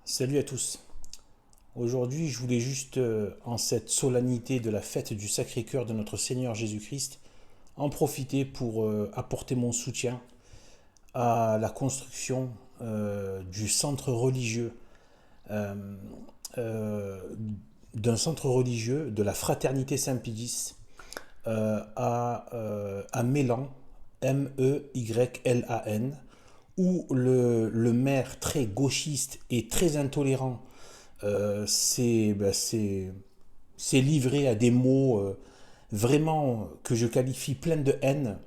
Salut à tous. Aujourd'hui, je voulais juste, en cette solennité de la fête du Sacré-Cœur de notre Seigneur Jésus-Christ, en profiter pour apporter mon soutien à la construction du centre religieux, euh, euh, d'un centre religieux de la Fraternité Saint-Pédis à Mélan, Meylan, où le maire très gauchiste et très intolérant c'est livré à des mots vraiment que je qualifie plein de haine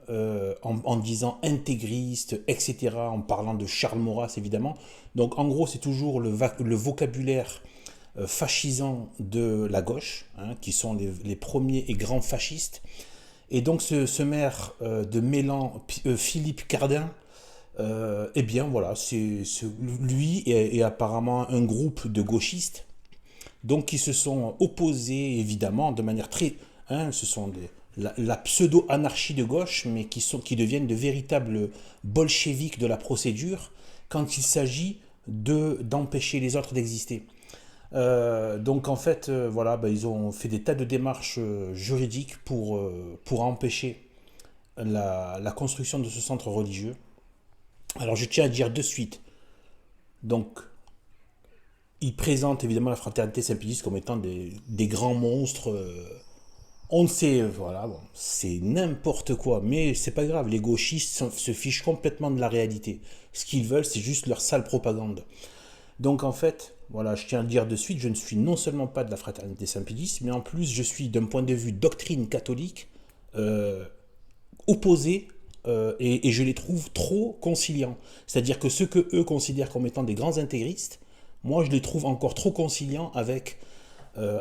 en disant intégriste, etc., en parlant de Charles Maurras évidemment. Donc en gros, c'est toujours le vocabulaire fascisant de la gauche, hein, qui sont les premiers et grands fascistes. Et donc ce maire de Mélan, Philippe Cardin, eh bien voilà, lui et apparemment un groupe de gauchistes donc qui se sont opposés évidemment de manière très, hein, ce sont la pseudo-anarchie de gauche, mais qui deviennent de véritables bolcheviks de la procédure quand il s'agit d'empêcher les autres d'exister. Donc en fait, voilà, ils ont fait des tas de démarches juridiques pour empêcher la construction de ce centre religieux. Alors je tiens à dire de suite, donc ils présentent évidemment la fraternité Saint-Pédis comme étant des grands monstres. On ne sait, voilà, bon, c'est n'importe quoi, mais c'est pas grave, les gauchistes se fichent complètement de la réalité. Ce qu'ils veulent, c'est juste leur sale propagande. Donc en fait, voilà, je tiens à le dire de suite, je ne suis non seulement pas de la fraternité Saint-Pédis, mais en plus je suis d'un point de vue doctrine catholique euh, opposé et je les trouve trop conciliants. C'est-à-dire que ceux que eux considèrent comme étant des grands intégristes, moi je les trouve encore trop conciliants avec le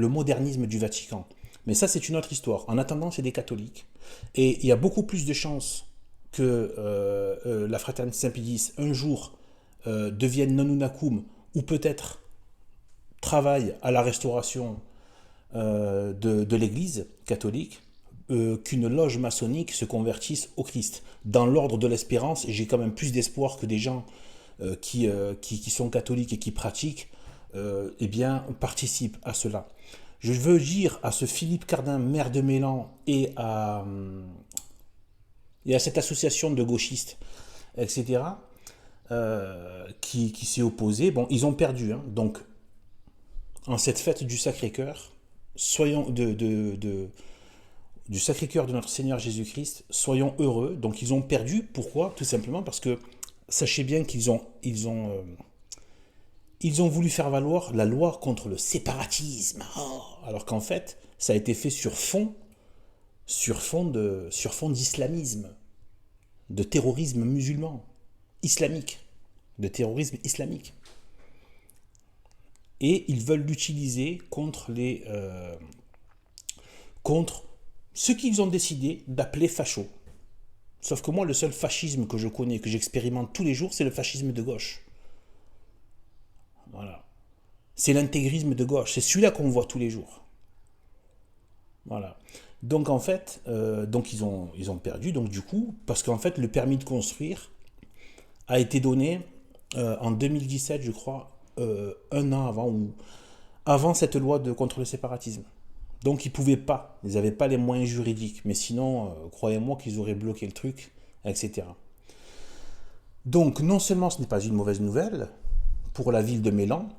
modernisme du Vatican. Mais ça, c'est une autre histoire. En attendant, c'est des catholiques. Et il y a beaucoup plus de chances que la fraternité Saint-Pédis, un jour, devienne nonunacum, ou peut-être travaille à la restauration de l'Église catholique, qu'une loge maçonnique se convertisse au Christ. Dans l'ordre de l'espérance, j'ai quand même plus d'espoir que des gens qui sont catholiques et qui pratiquent eh bien, participent à cela. Je veux dire à ce Philippe Cardin, maire de Mélan, et à cette association de gauchistes, etc., qui s'est opposée. Bon, ils ont perdu. Hein, donc, en cette fête du Sacré-Cœur, soyons du Sacré-Cœur de notre Seigneur Jésus-Christ, soyons heureux. Donc, ils ont perdu. Pourquoi? Tout simplement parce que sachez bien qu'ils ont voulu faire valoir la loi contre le séparatisme. Oh, alors qu'en fait, ça a été fait sur fond d'islamisme, de terrorisme musulman, islamique, de terrorisme islamique. Et ils veulent l'utiliser contre ceux qu'ils ont décidé d'appeler fachos. Sauf que moi, le seul fascisme que je connais, que j'expérimente tous les jours, c'est le fascisme de gauche. Voilà. C'est l'intégrisme de gauche. C'est celui-là qu'on voit tous les jours. Voilà. Donc en fait, donc ils ont perdu. Donc du coup, parce qu'en fait, le permis de construire a été donné en 2017, je crois, un an avant ou avant cette loi contre le séparatisme. Donc ils pouvaient pas, ils n'avaient pas les moyens juridiques. Mais sinon, croyez-moi qu'ils auraient bloqué le truc, etc. Donc non seulement ce n'est pas une mauvaise nouvelle pour la ville de Mélan,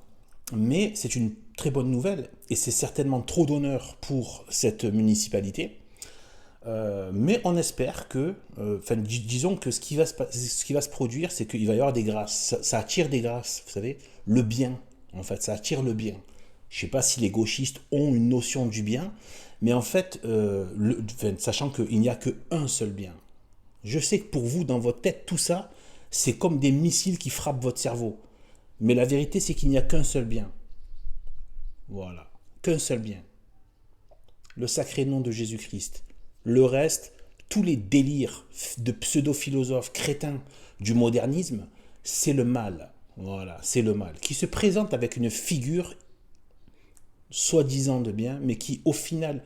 mais c'est une très bonne nouvelle et c'est certainement trop d'honneur pour cette municipalité. Mais on espère que, disons que ce qui va se produire, c'est qu'il va y avoir des grâces. Ça attire des grâces, vous savez, le bien, en fait, ça attire le bien. Je ne sais pas si les gauchistes ont une notion du bien, mais en fait, sachant qu'il n'y a qu'un seul bien. Je sais que pour vous, dans votre tête, tout ça, c'est comme des missiles qui frappent votre cerveau. Mais la vérité, c'est qu'il n'y a qu'un seul bien. Voilà, qu'un seul bien. Le sacré nom de Jésus-Christ. Le reste, tous les délires de pseudo-philosophes crétins du modernisme, c'est le mal. Voilà, c'est le mal. Qui se présente avec une figure soi-disant de bien, mais qui au final,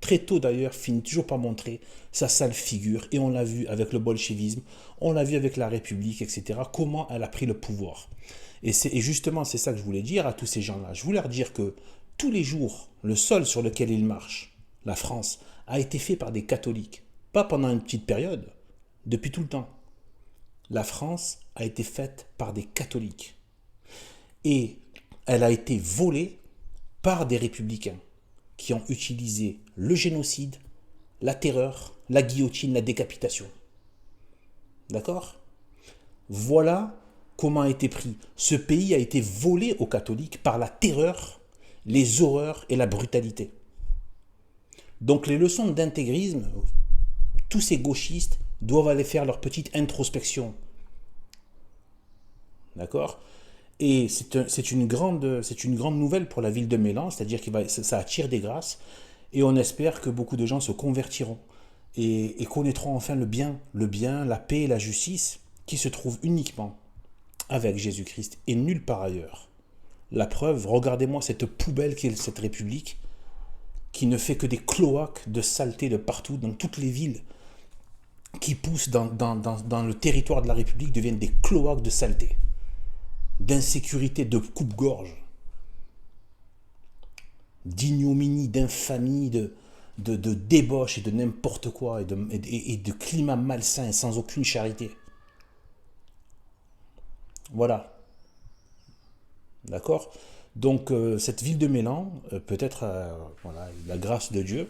très tôt d'ailleurs, finit toujours par montrer sa sale figure. Et on l'a vu avec le bolchevisme, on l'a vu avec la République, etc. Comment elle a pris le pouvoir. Et justement, c'est ça que je voulais dire à tous ces gens-là. Je voulais leur dire que tous les jours, le sol sur lequel ils marchent, la France, a été fait par des catholiques. Pas pendant une petite période, depuis tout le temps. La France a été faite par des catholiques. Et elle a été volée par des républicains qui ont utilisé le génocide, la terreur, la guillotine, la décapitation. D'accord? Voilà comment a été pris. Ce pays a été volé aux catholiques par la terreur, les horreurs et la brutalité. Donc les leçons d'intégrisme, tous ces gauchistes doivent aller faire leur petite introspection. D'accord? Et c'est une grande nouvelle pour la ville de Mélan, c'est-à-dire que ça attire des grâces, et on espère que beaucoup de gens se convertiront et connaîtront enfin le bien, la paix et la justice qui se trouvent uniquement avec Jésus-Christ et nulle part ailleurs. La preuve, regardez-moi cette poubelle qu'est cette République, qui ne fait que des cloaques de saleté de partout, dans toutes les villes qui poussent dans le territoire de la République deviennent des cloaques de saleté, d'insécurité, de coupe-gorge, d'ignominie, d'infamie, de débauche et de n'importe quoi, et de climat malsain et sans aucune charité. Voilà. D'accord? Donc cette ville de Mélan, peut-être voilà, la grâce de Dieu,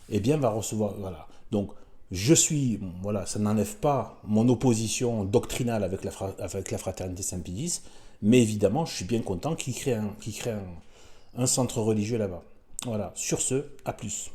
eh bien va recevoir. Voilà. Donc voilà, ça n'enlève pas mon opposition doctrinale avec la fraternité Saint-Pédis, mais évidemment, je suis bien content qu'il crée un centre religieux là-bas. Voilà. Sur ce, à plus.